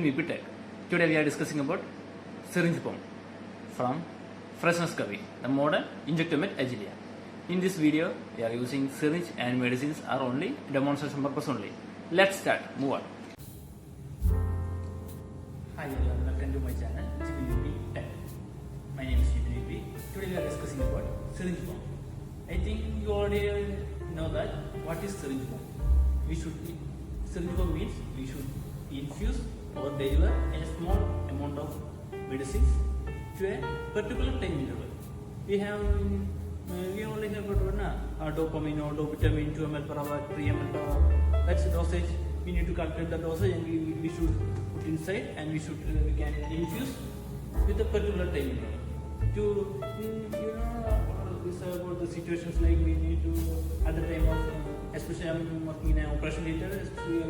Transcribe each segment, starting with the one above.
JibinvpTech. Today we are discussing about syringe pump from Fresinus kabi, the modern injectomet agillia. In this video, we are using syringe and medicines are only demonstration purpose only. Let's start. Move on. Hi everyone, welcome to my channel JibinvpTech. My name is Jibinvp. Today we are discussing about syringe pump. I think you already know that what is syringe pump. Syringe pump means we should infuse or deliver a small amount of medicines to a particular time interval. We only have dopamine or dopamine 2 ml per hour, 3 ml per hour. That's the dosage. We need to calculate the dosage and we should put inside and we can infuse with a particular time interval. This about the situations like we need to at the time of especially I'm working in an operation theater, we are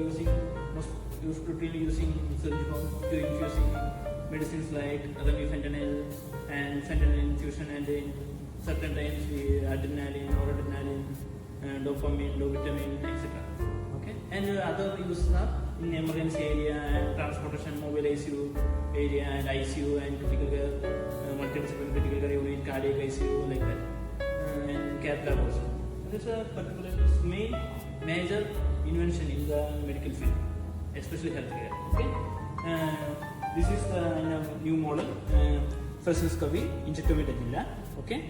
routinely using syringe pump to infusing medicines like remifentanil and fentanyl infusion, and in certain times we adrenaline, noradrenaline, dopamine, dopamine, etc. Okay, and other uses are in emergency area and transportation, mobile ICU area and ICU and critical care, multi-disciplinary critical care unit, cardiac ICU like that, and cath lab also. This is a particular major invention in the medical field, especially healthcare. Okay, this is the new model, Fresinus kabi injectomet agillia. Okay,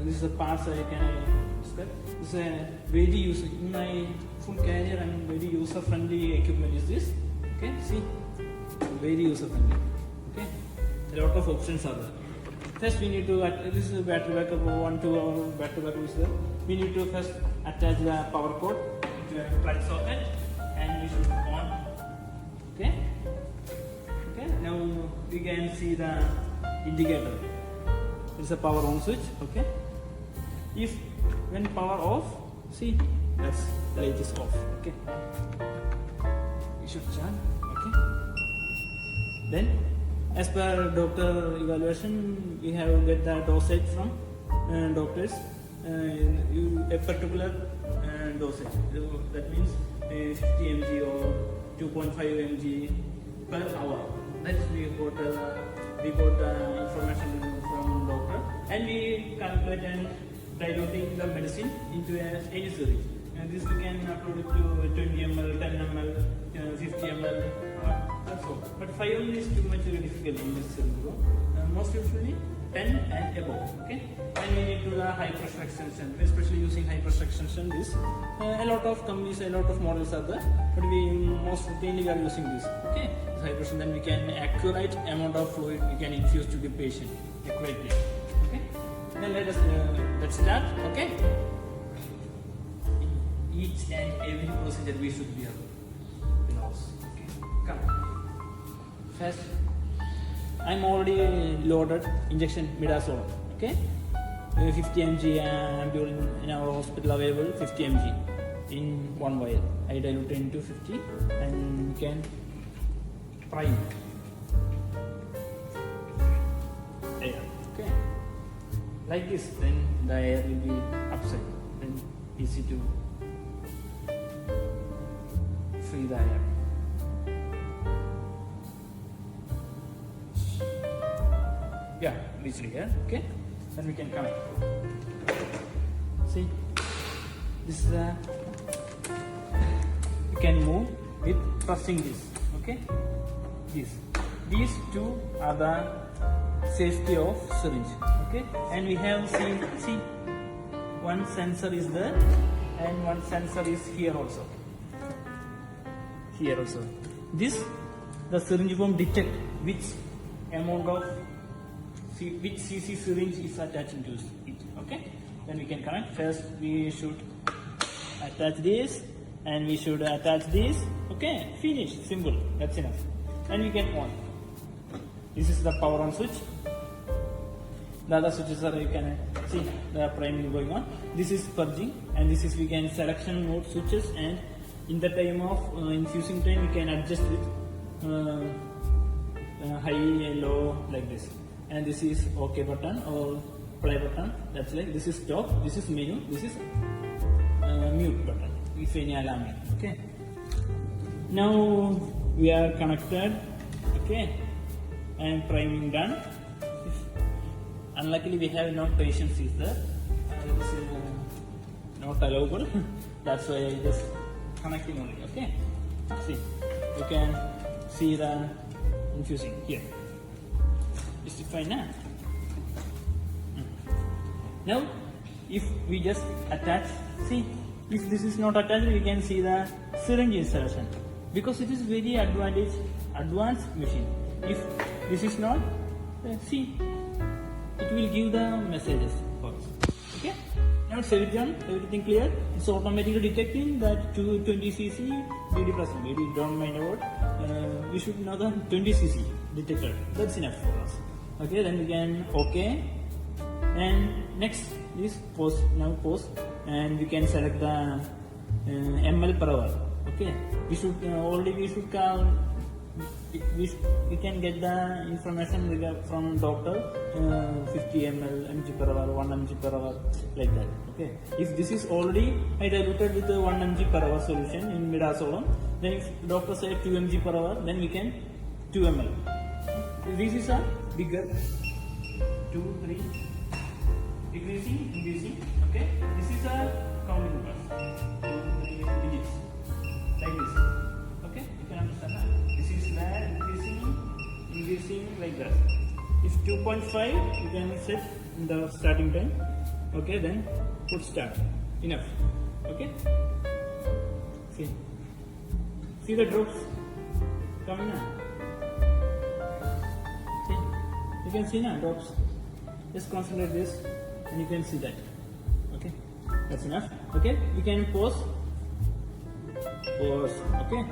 this is the parts I can describe. This is a very user in my full career and very user friendly equipment is this. Okay, see, very user friendly. Okay, a lot of options are there. First we need to, this is a battery backup, 1-2 hour battery backup is there. We need to first attach the power cord to a plug socket and we should on. Okay. Okay. Now we can see the indicator. It's a power on switch. Okay. If when power off, see that's the light is off. Okay. We should charge. Okay. Then, as per doctor evaluation, we have get the dosage from doctors. A particular dosage. That means 50 mg or 2.5 mg per hour. That's we got the information from doctor, and we calculate and diluting the medicine into any syringe. And this we can upload it to 20 ml, 10 ml, 50 ml. That's all. But 5 ml is too much difficult in this syringe. Most usually 10 and above. Okay. And we need to the high pressure extension, especially using high pressure extension. This a lot of companies, a lot of models are there, but we most routinely are using this. Okay, this high pressure, then we can accurate amount of fluid we can infuse to the patient accurately. Okay, then let's start. Okay, each and every procedure we should be aware. Okay, come. First, I'm already loaded injection midazolam. Okay, 50 mg in our hospital available 50 mg in one vial. I dilute into 50 and can prime air. Okay, like this. Then the air will be upside. Then easy to free the air. Yeah, reach here. Okay, then we can connect. See, this is the, you can move with pressing this. Okay, these two are the safety of syringe. Okay, and we have see one sensor is there and one sensor is here also. Here also, this the syringe pump detect which amount of which cc syringe is attaching to it. Okay, then we can connect. First we should attach this and we should attach this. Okay, finish, simple, that's enough. And we can on. This is the power on switch. The other switches are, you can see the priming going on. This is purging, and this is we can selection mode switches, and in the time of infusing time we can adjust with high and low like this. And this is OK button or play button. That's like this is stop, this is menu, this is mute button if any alarm. Okay. Now we are connected Okay, and priming done. Unluckily, we have no patience is there. It is not allowable. That's why I just connecting only. Okay, see, you can see the infusing here. Is it fine now? Now, if we just attach, see, if this is not attached, we can see the syringe installation, because it is very advanced machine. If this is not, see, it will give the messages for us. Okay. Now it's everything clear. It's automatically detecting that 20 cc BD present. BD don't mind about. We should know the 20 cc detector. That's enough for us. Okay. Then we can OK. And next is pause. Now pause, and we can select the ml per hour. Okay. We should call. We can get the information from doctor 50 mg per hour, 1 mg per hour, like that. Okay. If this is already I diluted with 1 mg per hour solution in midazolam, then if doctor says 2 mg per hour, then we can 2 ml. This is a bigger 2, 3, decreasing, increasing. Okay. This is a counting bus. 2, 3 digits like this. Okay. You can understand that. Increasing like that. If 2.5, you can set in the starting time. Okay, then put start. Enough. Okay. See the drops coming now. See, you can see now drops. Just concentrate this, and you can see that. Okay, that's enough. Okay, we can pause. Okay.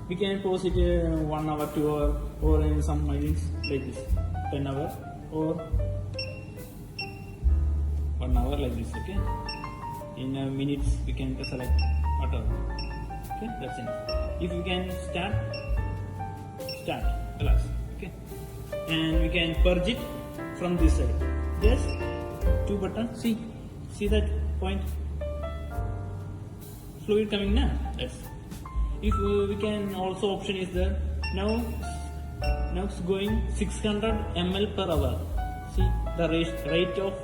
We can pause it 1 hour, 2 hour, or in some machines like this, 10 hour or 1 hour like this. Okay. In minutes we can select whatever. Okay, that's enough. If we can start, alas. Okay. And we can purge it from this side. Just 2 buttons. See that point? Fluid coming now. Yes. If we can also option is there. Now it's going 600 ml per hour. See the rate of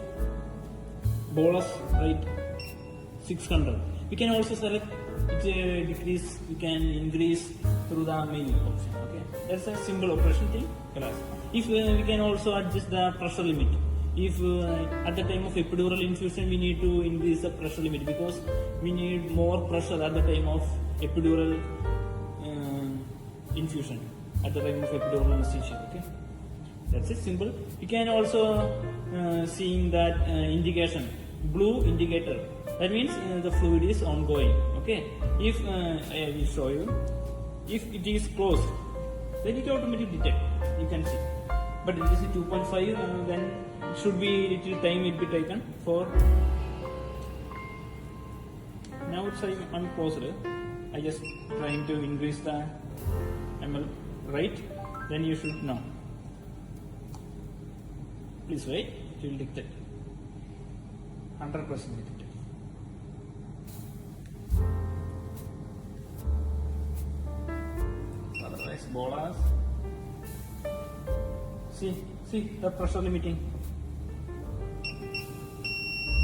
bolus rate 600. We can also select it decrease. We can increase through the menu option. Okay, that's a simple operation thing. If we can also adjust the pressure limit. If at the time of epidural infusion we need to increase the pressure limit, because we need more pressure at the time of epidural infusion, at the time of epidural anesthesia. Okay, that's it, simple. You can also seeing that indication, blue indicator, that means the fluid is ongoing. Okay, if I will show you, if it is closed, then it automatically detect, you can see. But this is 2.5, then it should be little time it be taken for. Now it's unpaused. I just trying to increase the ml right. Then you should know. Please wait. It will detect. 100% detected. Otherwise, bolus. See the pressure limiting.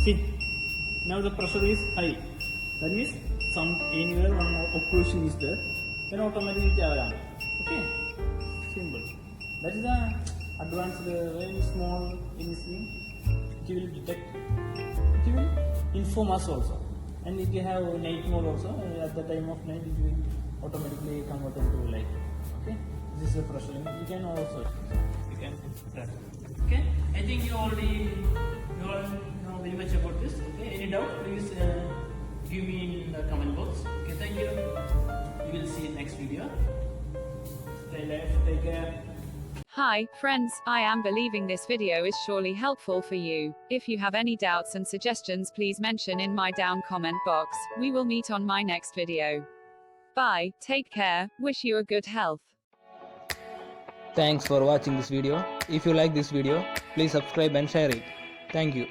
See, now the pressure is high. That means anywhere one occlusion is there, then automatically it around. Okay, simple. That is the advanced, very small in this thing. It will detect. It will inform us also. And if you have night mode also, at the time of night it will automatically convert into light. Okay, this is the pressure limit. You can also. Okay, I think you all know very much about this. Okay, any doubt, please give me in the comment box. Okay, thank you. We will see you next video. Stay alive, take care. Hi, friends, I am believing this video is surely helpful for you. If you have any doubts and suggestions, please mention in my down comment box. We will meet on my next video. Bye, take care, wish you a good health. Thanks for watching this video. If you like this video, please subscribe and share it. Thank you.